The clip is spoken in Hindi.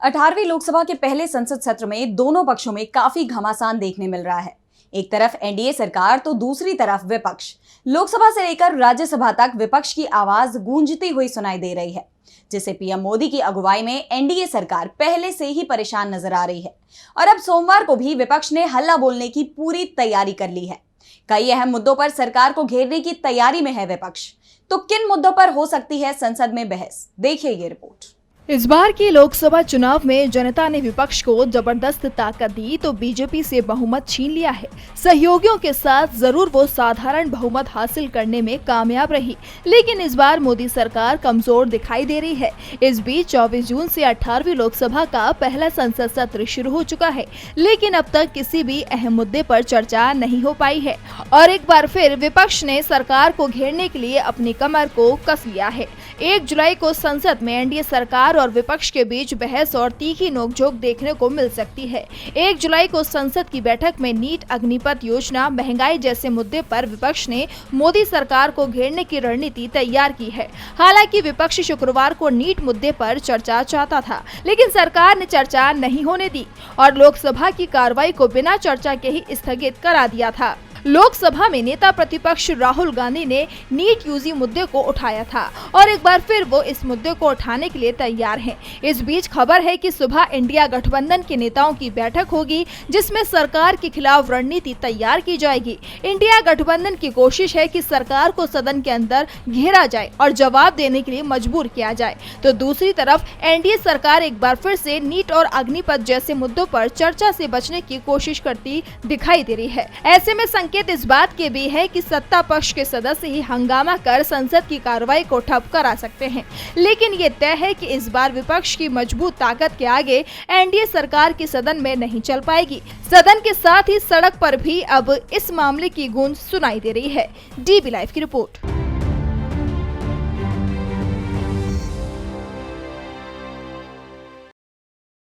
18वीं लोकसभा के पहले संसद सत्र में दोनों पक्षों में काफी घमासान देखने मिल रहा है। एक तरफ एनडीए सरकार तो दूसरी तरफ विपक्ष। लोकसभा से लेकर राज्यसभा तक विपक्ष की आवाज गूंजती हुई सुनाई दे रही है, जिसे पीएम मोदी की अगुवाई में एनडीए सरकार पहले से ही परेशान नजर आ रही है। और अब सोमवार को भी विपक्ष ने हल्ला बोलने की पूरी तैयारी कर ली है। कई अहम मुद्दों पर सरकार को घेरने की तैयारी में है विपक्ष। तो किन मुद्दों पर हो सकती है संसद में बहस, देखिए ये रिपोर्ट। इस बार के लोकसभा चुनाव में जनता ने विपक्ष को जबरदस्त ताकत दी तो बीजेपी से बहुमत छीन लिया है। सहयोगियों के साथ जरूर वो साधारण बहुमत हासिल करने में कामयाब रही, लेकिन इस बार मोदी सरकार कमजोर दिखाई दे रही है। इस बीच 24 जून से 18वीं लोकसभा का पहला संसद सत्र शुरू हो चुका है, लेकिन अब तक किसी भी अहम मुद्दे पर चर्चा नहीं हो पाई है और एक बार फिर विपक्ष ने सरकार को घेरने के लिए अपनी कमर को कस लिया है। 1 जुलाई को संसद में एनडीए सरकार और विपक्ष के बीच बहस और तीखी नोकझोंक देखने को मिल सकती है। 1 जुलाई को संसद की बैठक में नीट, अग्निपथ योजना, महंगाई जैसे मुद्दे पर विपक्ष ने मोदी सरकार को घेरने की रणनीति तैयार की है। हालांकि विपक्ष शुक्रवार को नीट मुद्दे पर चर्चा चाहता था, लेकिन सरकार ने चर्चा नहीं होने दी और लोकसभा की कार्रवाई को बिना चर्चा के ही स्थगित करा दिया था। लोकसभा में नेता प्रतिपक्ष राहुल गांधी ने नीट यूजी मुद्दे को उठाया था और एक बार फिर वो इस मुद्दे को उठाने के लिए तैयार हैं। इस बीच खबर है कि सुबह इंडिया गठबंधन के नेताओं की बैठक होगी, जिसमें सरकार के खिलाफ रणनीति तैयार की जाएगी। इंडिया गठबंधन की कोशिश है कि सरकार को सदन के अंदर घेरा जाए और जवाब देने के लिए मजबूर किया जाए। तो दूसरी तरफ एनडीए सरकार एक बार फिर से नीट और अग्निपथ जैसे मुद्दों पर चर्चा से बचने की कोशिश करती दिखाई दे रही है। ऐसे में संकेत इस बात के भी है कि सत्ता पक्ष के सदस्य ही हंगामा कर संसद की कार्रवाई को ठप करा सकते हैं, लेकिन ये तय है कि इस बार विपक्ष की मजबूत ताकत के आगे एनडीए सरकार की सदन में नहीं चल पाएगी। सदन के साथ ही सड़क पर भी अब इस मामले की गूंज सुनाई दे रही है। डीबी लाइव की रिपोर्ट।